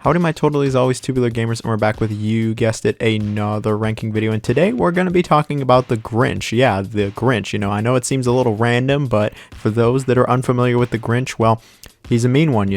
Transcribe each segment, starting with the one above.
Howdy my totally always Tubular gamers, and we're back with, you guessed it, another ranking video, and today we're going to be talking about the Grinch. Yeah, the Grinch. I know it seems a little random, but for those that are unfamiliar with the Grinch, well, he's a mean one.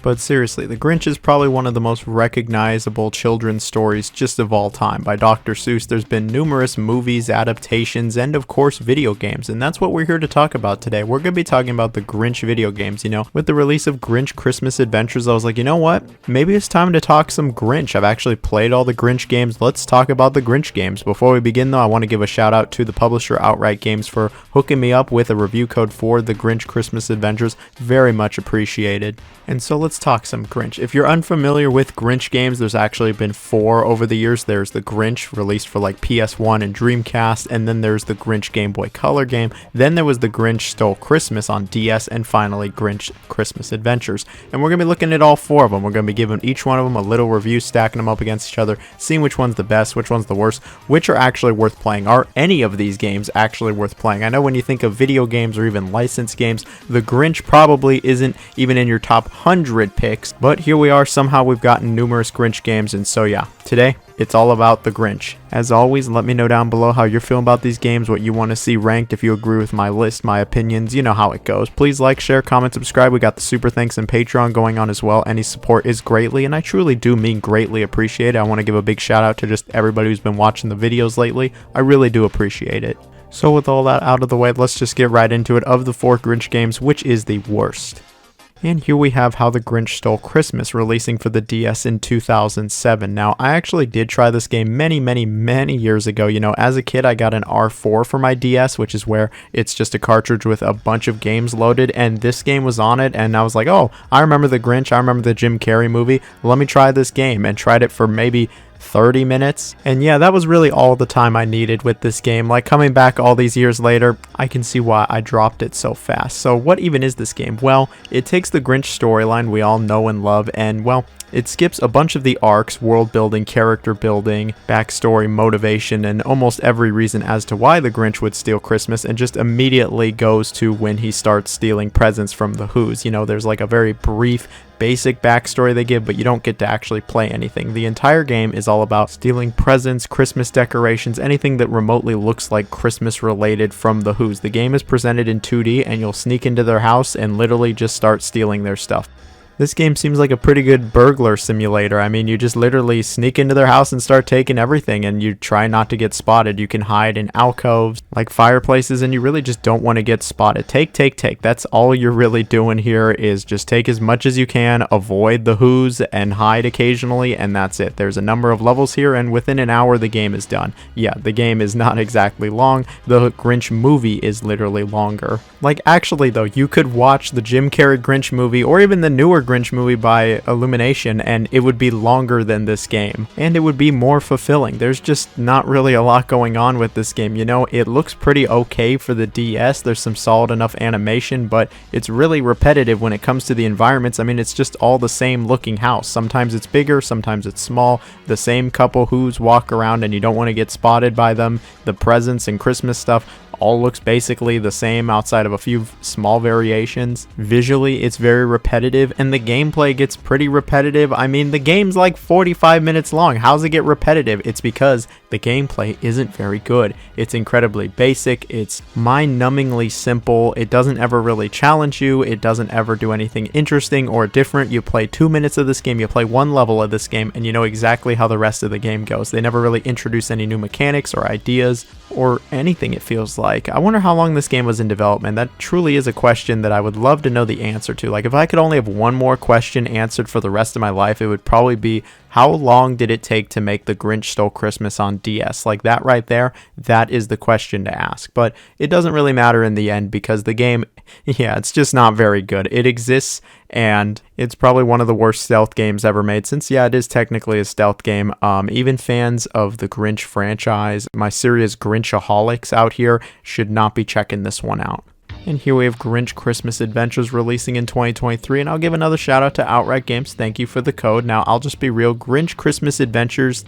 But seriously, the Grinch is probably one of the most recognizable children's stories just of all time. By Dr. Seuss, there's been numerous movies, adaptations, and of course video games, and that's what we're here to talk about today. We're going to be talking about the Grinch video games. With the release of Grinch Christmas Adventures, I was like, you know what? Maybe it's time to talk some Grinch. I've actually played all the Grinch games. Let's talk about the Grinch games. Before we begin though, I want to give a shout out to the publisher Outright Games for hooking me up with a review code for the Grinch Christmas Adventures. Very much appreciated. And so let's talk some Grinch. If you're unfamiliar with Grinch games, there's actually been 4 over the years. There's the Grinch, released for like PS1 and Dreamcast, and then there's the Grinch Game Boy Color game. Then there was the Grinch Stole Christmas on DS, and finally Grinch Christmas Adventures. And we're going to be looking at all 4 of them. We're going to be giving each one of them a little review, stacking them up against each other, seeing which one's the best, which one's the worst, which are actually worth playing. Are any of these games actually worth playing? I know when you think of video games or even licensed games, the Grinch probably isn't even in your top 100 picks, but here we are. Somehow we've gotten numerous Grinch games, and so yeah, today it's all about the Grinch. As always, let me know down below how you're feeling about these games, what you want to see ranked, if you agree with my list, my opinions, you know how it goes. Please like, share, comment, subscribe. We got the super thanks and Patreon going on as well. Any support is greatly, and I truly do mean greatly appreciate it. I want to give a big shout out to just everybody who's been watching the videos lately. I really do appreciate it. So with all that out of the way, let's just get right into it. Of the 4 Grinch games, which is the worst? And here we have How the Grinch Stole Christmas, releasing for the DS in 2007. Now, I actually did try this game many years ago. As a kid, I got an R4 for my DS, which is where it's just a cartridge with a bunch of games loaded, and this game was on it, and I was like, oh, I remember the Grinch, I remember the Jim Carrey movie, let me try this game, and tried it for maybe 30 minutes. And yeah, that was really all the time I needed with this game. Like, coming back all these years later, I can see why I dropped it so fast. So what even is this game? Well, it takes the Grinch storyline we all know and love, and well, it skips a bunch of the arcs, world building, character building, backstory, motivation, and almost every reason as to why the Grinch would steal Christmas, and just immediately goes to when he starts stealing presents from the Who's. There's like a very brief basic backstory they give, but you don't get to actually play anything. The entire game is all about stealing presents, Christmas decorations, anything that remotely looks like Christmas related from the Who's. The game is presented in 2D, and you'll sneak into their house and literally just start stealing their stuff. This game seems like a pretty good burglar simulator. I mean, you just literally sneak into their house and start taking everything, and you try not to get spotted. You can hide in alcoves, like fireplaces, and you really just don't want to get spotted. Take. That's all you're really doing here, is just take as much as you can, avoid the Who's, and hide occasionally, and that's it. There's a number of levels here, and within an hour, the game is done. Yeah, the game is not exactly long. The Grinch movie is literally longer. Like, actually, though, you could watch the Jim Carrey Grinch movie, or even the newer Grinch movie by Illumination, and it would be longer than this game, and it would be more fulfilling. There's just not really a lot going on with this game. It looks pretty okay for the DS. There's some solid enough animation, but it's really repetitive when it comes to the environments. I mean, it's just all the same looking house. Sometimes it's bigger, sometimes it's small. The same couple Who's walk around, and you don't want to get spotted by them. The presents and Christmas stuff all looks basically the same outside of a few small variations. Visually, it's very repetitive, and the gameplay gets pretty repetitive. I mean, the game's like 45 minutes long. How's it get repetitive? It's because the gameplay isn't very good. It's incredibly basic. It's mind-numbingly simple. It doesn't ever really challenge you. It doesn't ever do anything interesting or different. You play 2 minutes of this game, you play 1 level of this game, and you know exactly how the rest of the game goes. They never really introduce any new mechanics or ideas or anything, it feels like. I wonder how long this game was in development. That truly is a question that I would love to know the answer to. Like, if I could only have one more question answered for the rest of my life, it would probably be, how long did it take to make the Grinch Stole Christmas on DS? Like, that right there, that is the question to ask. But it doesn't really matter in the end, because the game, yeah, it's just not very good. It exists, and it's probably one of the worst stealth games ever made, since, yeah, it is technically a stealth game. Even fans of the Grinch franchise, my serious Grinchaholics out here, should not be checking this one out. And here we have Grinch Christmas Adventures releasing in 2023, and I'll give another shout out to Outright Games. Thank you for the code. Now, I'll just be real, Grinch Christmas Adventures,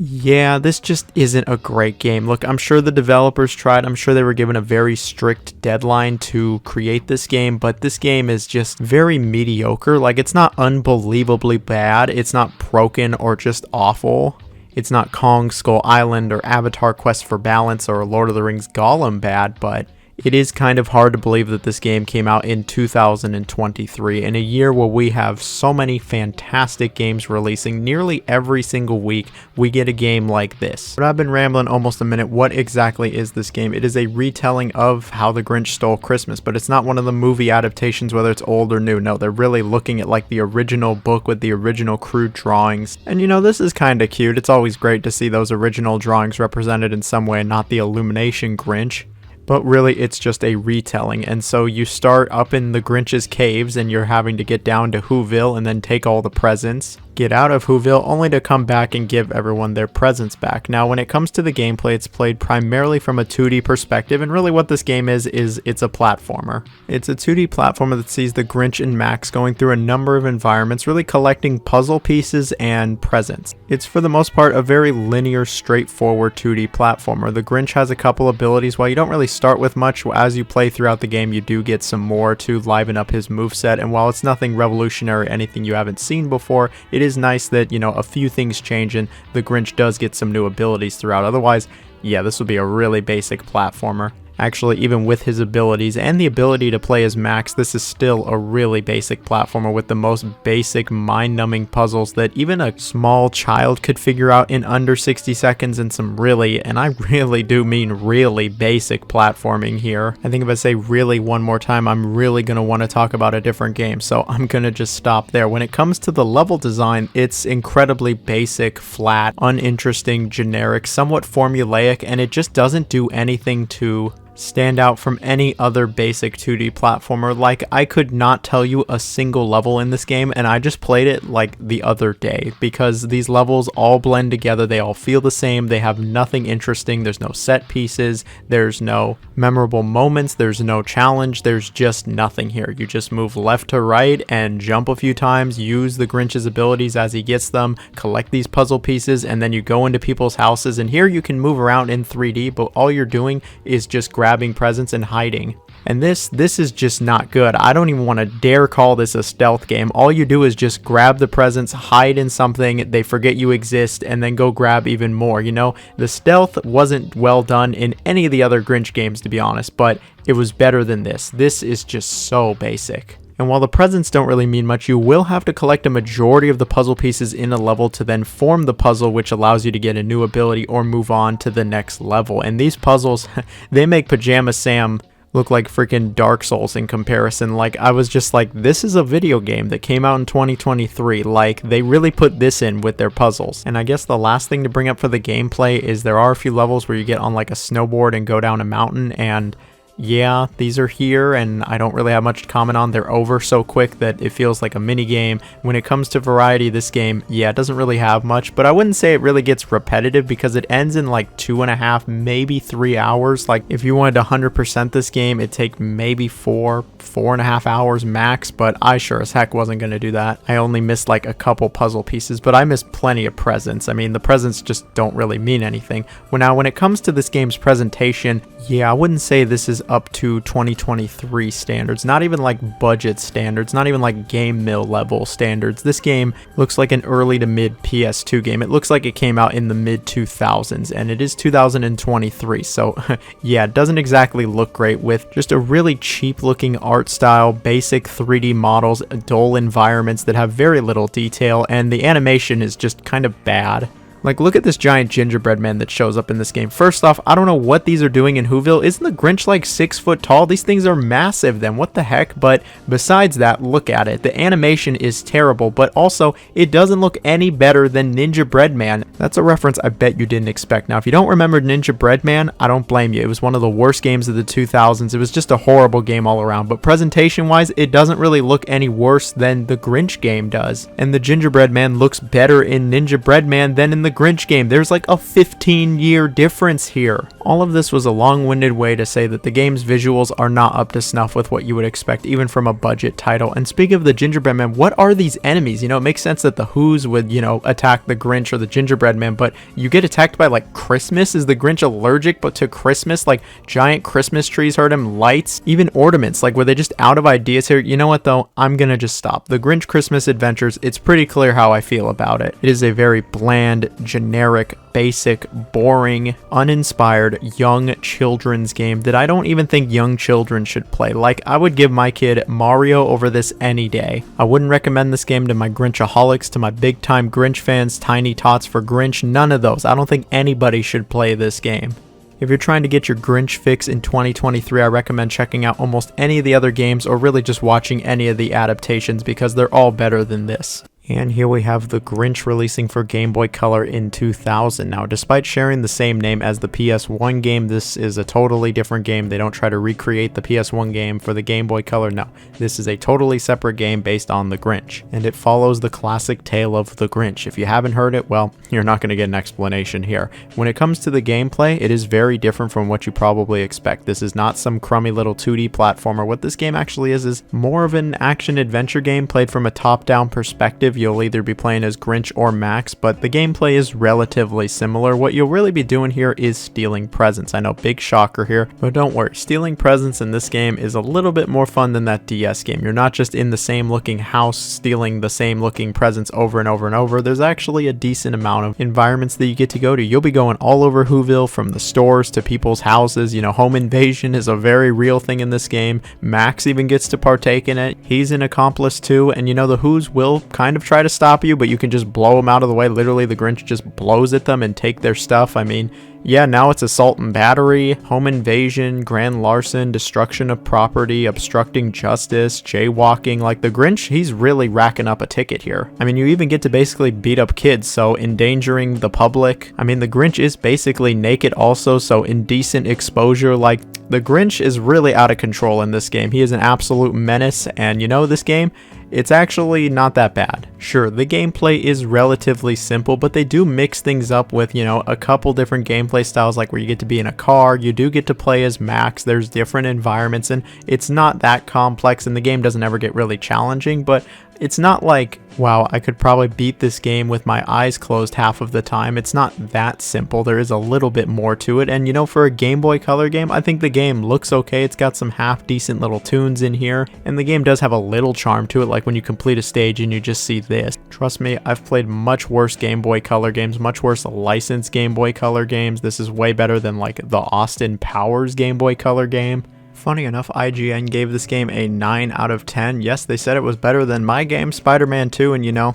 Yeah, this just isn't a great game. Look, I'm sure the developers tried. I'm sure they were given a very strict deadline to create this game, but this game is just very mediocre. Like, it's not unbelievably bad. It's not broken or just awful. It's not Kong Skull Island or Avatar Quest for Balance or Lord of the Rings Gollum bad, but it is kind of hard to believe that this game came out in 2023, in a year where we have so many fantastic games releasing. Nearly every single week, we get a game like this. But I've been rambling almost a minute. What exactly is this game? It is a retelling of How the Grinch Stole Christmas, but it's not one of the movie adaptations, whether it's old or new. No, they're really looking at like the original book with the original crude drawings. And you know, this is kind of cute. It's always great to see those original drawings represented in some way, not the Illumination Grinch. But really, it's just a retelling, and so you start up in the Grinch's caves and you're having to get down to Whoville and then take all the presents. Get out of Whoville only to come back and give everyone their presents back. Now, when it comes to the gameplay, it's played primarily from a 2D perspective, and really what this game is it's a platformer. It's a 2D platformer that sees the Grinch and Max going through a number of environments, really collecting puzzle pieces and presents. It's for the most part a very linear, straightforward 2D platformer. The Grinch has a couple abilities. While you don't really start with much, as you play throughout the game, you do get some more to liven up his moveset, and while it's nothing revolutionary, anything you haven't seen before, it is nice that, you know, a few things change and the Grinch does get some new abilities throughout. Otherwise, yeah, this would be a really basic platformer. Actually, even with his abilities and the ability to play as Max, this is still a really basic platformer with the most basic, mind-numbing puzzles that even a small child could figure out in under 60 seconds, and some really, and I really do mean really, basic platforming here. I think if I say really one more time, I'm really going to want to talk about a different game, so I'm going to just stop there. When it comes to the level design, it's incredibly basic, flat, uninteresting, generic, somewhat formulaic, and it just doesn't do anything to stand out from any other basic 2D platformer. Like, I could not tell you a single level in this game, and I just played it like the other day because these levels all blend together. They all feel the same. They have nothing interesting. There's no set pieces. There's no memorable moments. There's no challenge. There's just nothing here. You just move left to right and jump a few times, use the Grinch's abilities as he gets them, collect these puzzle pieces, and then you go into people's houses, and here you can move around in 3D, but all you're doing is just grabbing presents and hiding. And this is just not good. I don't even want to dare call this a stealth game. All you do is just grab the presents, hide in something, they forget you exist, and then go grab even more. You know, the stealth wasn't well done in any of the other Grinch games, to be honest, but it was better than this. This is just so basic. And while the presents don't really mean much, you will have to collect a majority of the puzzle pieces in a level to then form the puzzle, which allows you to get a new ability or move on to the next level. And these puzzles, they make Pajama Sam look like freaking Dark Souls in comparison. Like, I was just like, this is a video game that came out in 2023. Like, they really put this in with their puzzles. And I guess the last thing to bring up for the gameplay is there are a few levels where you get on like a snowboard and go down a mountain, and yeah, these are here, and I don't really have much to comment on. They're over so quick that it feels like a mini game. When it comes to variety, this game, yeah, it doesn't really have much, but I wouldn't say it really gets repetitive because it ends in like 2.5, maybe 3 hours. Like, if you wanted to 100% this game, it'd take maybe 4.5 hours max, but I sure as heck wasn't going to do that. I only missed like a couple puzzle pieces, but I missed plenty of presents. I mean, the presents just don't really mean anything. Well, now, when it comes to this game's presentation, yeah, I wouldn't say this is up to 2023 standards, not even like budget standards, not even like game mill level standards. This game looks like an early to mid PS2 game. It looks like it came out in the mid 2000s, and it is 2023, so yeah, it doesn't exactly look great with just a really cheap looking art style, basic 3D models, dull environments that have very little detail, and the animation is just kind of bad. Like, look at this giant gingerbread man that shows up in this game. First off, I don't know what these are doing in Whoville. Isn't the Grinch like 6 foot tall? These things are massive then. What the heck? But besides that, look at it. The animation is terrible, but also it doesn't look any better than Ninja Bread Man. That's a reference I bet you didn't expect. Now, if you don't remember Ninja Bread Man, I don't blame you. It was one of the worst games of the 2000s. It was just a horrible game all around. But presentation-wise, it doesn't really look any worse than the Grinch game does. And the gingerbread man looks better in Ninja Bread Man than in the the Grinch game. There's like a 15-year difference here. All of this was a long-winded way to say that the game's visuals are not up to snuff with what you would expect even from a budget title. And speaking of the gingerbread man, what are these enemies? You know, it makes sense that the Who's would, you know, attack the Grinch or the gingerbread man, but you get attacked by like Christmas? Is the Grinch allergic but to Christmas? Like giant Christmas trees hurt him, lights, even ornaments. Like were they just out of ideas here? You know what though? I'm gonna just stop. The Grinch Christmas Adventures, it's pretty clear how I feel about it. It is a very bland, generic, basic, boring, uninspired, young children's game that I don't even think young children should play. Like, I would give my kid Mario over this any day. I wouldn't recommend this game to my Grinchaholics, to my big-time Grinch fans, Tiny Tots for Grinch, none of those. I don't think anybody should play this game. If you're trying to get your Grinch fix in 2023, I recommend checking out almost any of the other games or really just watching any of the adaptations because they're all better than this. And here we have the Grinch releasing for Game Boy Color in 2000. Now, despite sharing the same name as the PS1 game, this is a totally different game. They don't try to recreate the PS1 game for the Game Boy Color. No, this is a totally separate game based on the Grinch. And it follows the classic tale of the Grinch. If you haven't heard it, well, you're not going to get an explanation here. When it comes to the gameplay, it is very different from what you probably expect. This is not some crummy little 2D platformer. What this game actually is more of an action-adventure game played from a top-down perspective. You'll either be playing as Grinch or Max, but the gameplay is relatively similar. What you'll really be doing here is stealing presents. I know, big shocker here, but don't worry. Stealing presents in this game is a little bit more fun than that DS game. You're not just in the same looking house stealing the same looking presents over and over and over. There's actually a decent amount of environments that you get to go to. You'll be going all over Whoville, from the stores to people's houses. You know, home invasion is a very real thing in this game. Max even gets to partake in it. He's an accomplice too, and you know, the Who's will kind of try to stop you, but you can just blow them out of the way. Literally, the Grinch just blows at them and take their stuff. I mean, yeah, now it's assault and battery, home invasion, grand larceny, destruction of property, obstructing justice, jaywalking. Like, the Grinch, he's really racking up a ticket here. I mean, you even get to basically beat up kids, so endangering the public. I mean, the Grinch is basically naked also, so indecent exposure. Like, the Grinch is really out of control in this game. He is an absolute menace, and you know, this game, it's actually not that bad. Sure, the gameplay is relatively simple, but they do mix things up with, you know, a couple different gameplay styles, like where you get to be in a car, you do get to play as Max, there's different environments, and it's not that complex, and the game doesn't ever get really challenging, but it's not like, wow, I could probably beat this game with my eyes closed half of the time. It's not that simple. There is a little bit more to it. And you know, for a Game Boy Color game, I think the game looks okay. It's got some half decent little tunes in here. And the game does have a little charm to it, like when you complete a stage and you just see this. Trust me, I've played much worse Game Boy Color games, much worse licensed Game Boy Color games. This is way better than like the Austin Powers Game Boy Color game. Funny enough, IGN gave this game a 9 out of 10. Yes, they said it was better than my game, Spider-Man 2, and you know,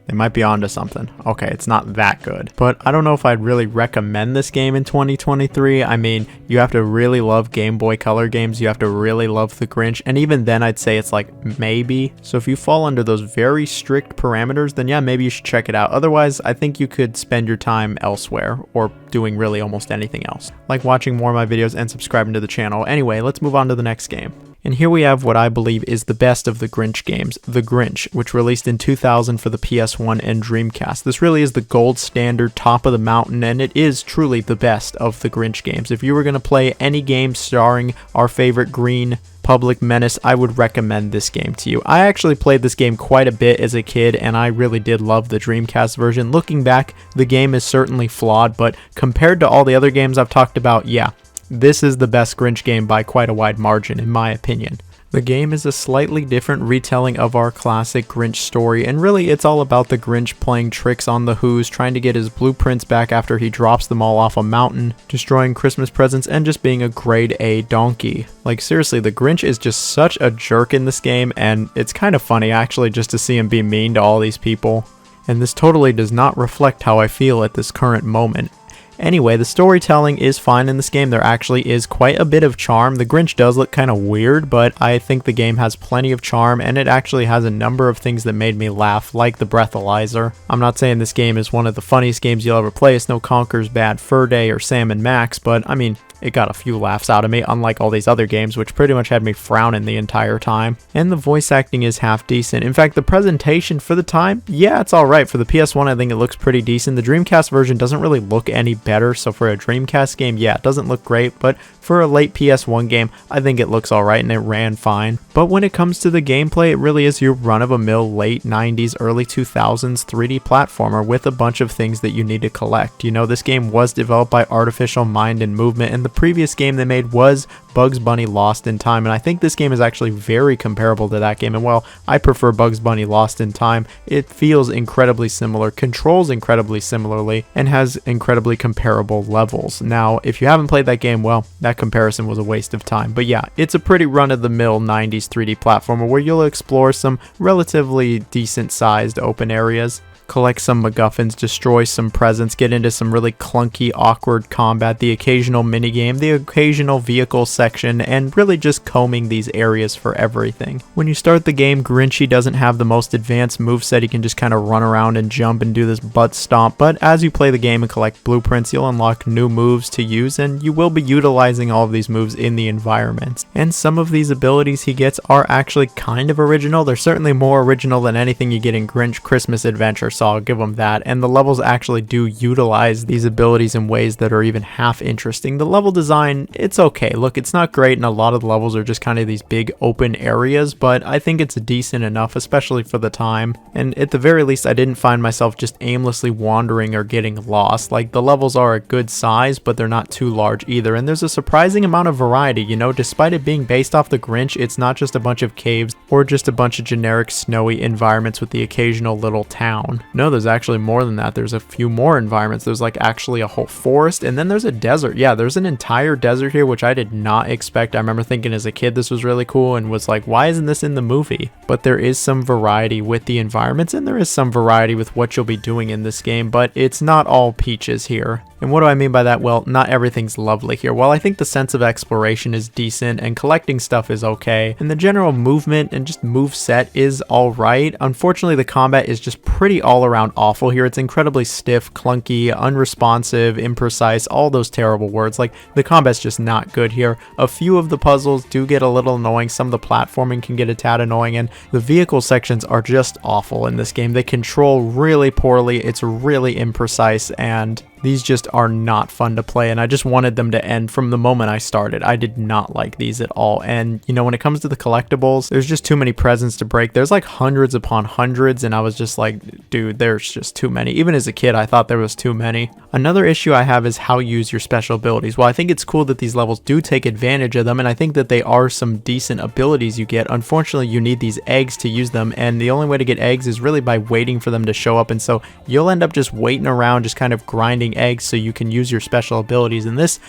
they might be onto something. Okay, it's not that good, but I don't know if I'd really recommend this game in 2023. I mean, you have to really love Game Boy Color games. You have to really love the Grinch, and even then I'd say it's like maybe. So if you fall under those very strict parameters, then yeah, maybe you should check it out. Otherwise, I think you could spend your time elsewhere or doing really almost anything else, like watching more of my videos and subscribing to the channel. Anyway, let's move on to the next game. And here we have what I believe is the best of the Grinch games, The Grinch, which released in 2000 for the PS1 and Dreamcast. This really is the gold standard, top of the mountain, and it is truly the best of the Grinch games. If you were going to play any game starring our favorite green public menace, I would recommend this game to you. I actually played this game quite a bit as a kid, and I really did love the Dreamcast version. Looking back, the game is certainly flawed, but compared to all the other games I've talked about, yeah, this is the best Grinch game by quite a wide margin, in my opinion. The game is a slightly different retelling of our classic Grinch story, and really it's all about the Grinch playing tricks on the Who's, trying to get his blueprints back after he drops them all off a mountain, destroying Christmas presents, and just being a grade A donkey. Like, seriously, the Grinch is just such a jerk in this game, and it's kind of funny actually just to see him be mean to all these people. And this totally does not reflect how I feel at this current moment. Anyway, the storytelling is fine in this game. There actually is quite a bit of charm. The Grinch does look kind of weird, but I think the game has plenty of charm, and it actually has a number of things that made me laugh, like the breathalyzer. I'm not saying this game is one of the funniest games you'll ever play. It's no Conker's Bad Fur Day or Sam and Max, but I mean, it got a few laughs out of me, unlike all these other games, which pretty much had me frowning the entire time. And the voice acting is half decent. In fact, the presentation for the time, yeah, it's alright. For the PS1, I think it looks pretty decent. The Dreamcast version doesn't really look any better, so for a Dreamcast game, yeah, it doesn't look great, but for a late PS1 game, I think it looks alright and it ran fine. But when it comes to the gameplay, it really is your run-of-a-mill late 90s, early 2000s 3D platformer with a bunch of things that you need to collect. You know, this game was developed by Artificial Mind and Movement, and the previous game they made was Bugs Bunny Lost in Time, and I think this game is actually very comparable to that game. And while I prefer Bugs Bunny Lost in Time, it feels incredibly similar, controls incredibly similarly, and has incredibly comparable levels. Now, if you haven't played that game, well, that comparison was a waste of time. But yeah, it's a pretty run-of-the-mill 90s 3D platformer where you'll explore some relatively decent-sized open areas, collect some MacGuffins, destroy some presents, get into some really clunky, awkward combat, the occasional minigame, the occasional vehicle section, and really just combing these areas for everything. When you start the game, Grinchy doesn't have the most advanced moveset. He can just kind of run around and jump and do this butt stomp, but as you play the game and collect blueprints, you'll unlock new moves to use, and you will be utilizing all of these moves in the environments. And some of these abilities he gets are actually kind of original. They're certainly more original than anything you get in Grinch Christmas Adventure, so I'll give them that. And the levels actually do utilize these abilities in ways that are even half interesting. The level design, it's okay. Look, it's not great, and a lot of the levels are just kind of these big open areas, but I think it's decent enough, especially for the time. And at the very least, I didn't find myself just aimlessly wandering or getting lost. Like, the levels are a good size, but they're not too large either. And there's a surprising amount of variety, you know, despite it being based off the Grinch, it's not just a bunch of caves or just a bunch of generic snowy environments with the occasional little town. No, there's actually more than that. There's a few more environments. There's like actually a whole forest, and then there's a desert. Yeah, there's an entire desert here, which I did not expect. I remember thinking as a kid this was really cool and was like, why isn't this in the movie? But there is some variety with the environments, and there is some variety with what you'll be doing in this game, but it's not all peaches here. And what do I mean by that? Well, not everything's lovely here. While I think the sense of exploration is decent and collecting stuff is okay, and the general movement and just move set is alright, unfortunately the combat is just pretty all around awful here. It's incredibly stiff, clunky, unresponsive, imprecise, all those terrible words. Like, the combat's just not good here. A few of the puzzles do get a little annoying, some of the platforming can get a tad annoying, and the vehicle sections are just awful in this game. They control really poorly, it's really imprecise, and these just are not fun to play, and I just wanted them to end from the moment I started. I did not like these at all. And you know, when it comes to the collectibles, there's just too many presents to break. There's like hundreds upon hundreds, and I was just like, dude, there's just too many. Even as a kid, I thought there was too many. Another issue I have is how you use your special abilities. Well, I think it's cool that these levels do take advantage of them, and I think that they are some decent abilities you get. Unfortunately, you need these eggs to use them, and the only way to get eggs is really by waiting for them to show up, and so you'll end up just waiting around, just kind of grinding eggs so you can use your special abilities. And this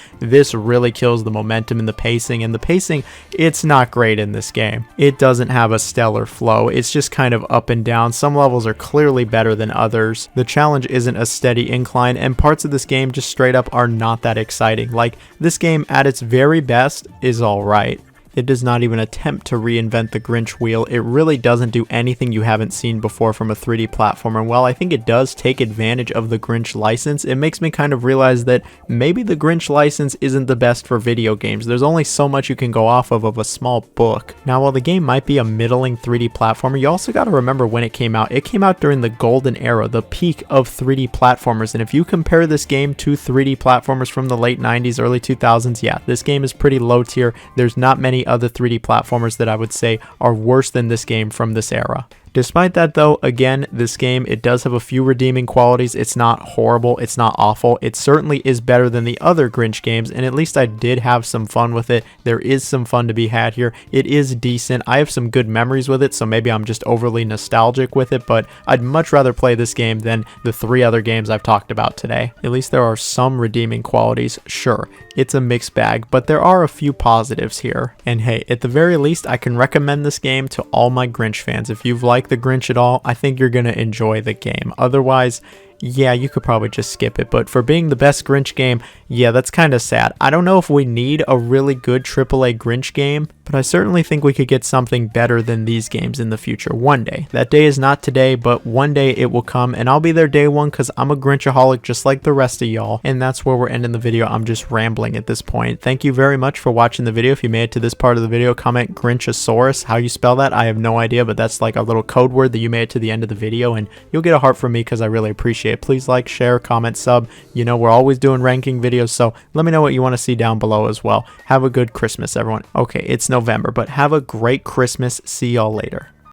really kills the momentum and the pacing, and the pacing, it's not great in this game. It doesn't have a stellar flow. It's just kind of up and down. Some levels are clearly better than others. The challenge isn't a steady incline, and parts of this game just straight up are not that exciting. Like, this game at its very best is alright. It does not even attempt to reinvent the Grinch wheel. It really doesn't do anything you haven't seen before from a 3D platformer. And while I think it does take advantage of the Grinch license, it makes me kind of realize that maybe the Grinch license isn't the best for video games. There's only so much you can go off of a small book. Now, while the game might be a middling 3D platformer, you also got to remember when it came out. It came out during the golden era, the peak of 3D platformers. And if you compare this game to 3D platformers from the late 90s, early 2000s, yeah, this game is pretty low tier. There's not many other 3D platformers that I would say are worse than this game from this era. Despite that though, again, this game, it does have a few redeeming qualities. It's not horrible, it's not awful. It certainly is better than the other Grinch games, and at least I did have some fun with it. There is some fun to be had here. It is decent. I have some good memories with it, so maybe I'm just overly nostalgic with it, but I'd much rather play this game than the 3 other games I've talked about today. At least there are some redeeming qualities. Sure, it's a mixed bag, but there are a few positives here. And hey, at the very least, I can recommend this game to all my Grinch fans. If you've liked the Grinch at all, I think you're going to enjoy the game. Otherwise, yeah, you could probably just skip it. But for being the best Grinch game, yeah, that's kind of sad. I don't know if we need a really good AAA Grinch game, but I certainly think we could get something better than these games in the future one day. That day is not today, but one day it will come, and I'll be there day one because I'm a Grinchaholic just like the rest of y'all. And that's where we're ending the video. I'm just rambling at this point. Thank you very much for watching the video. If you made it to this part of the video, comment Grinchasaurus. How you spell that, I have no idea, but that's like a little code word that you made it to the end of the video, and you'll get a heart from me because I really appreciate it. Please like, share, comment, sub. You know, we're always doing ranking videos, so let me know what you want to see down below as well. Have a good Christmas, everyone. Okay, it's November, but have a great Christmas. See y'all later.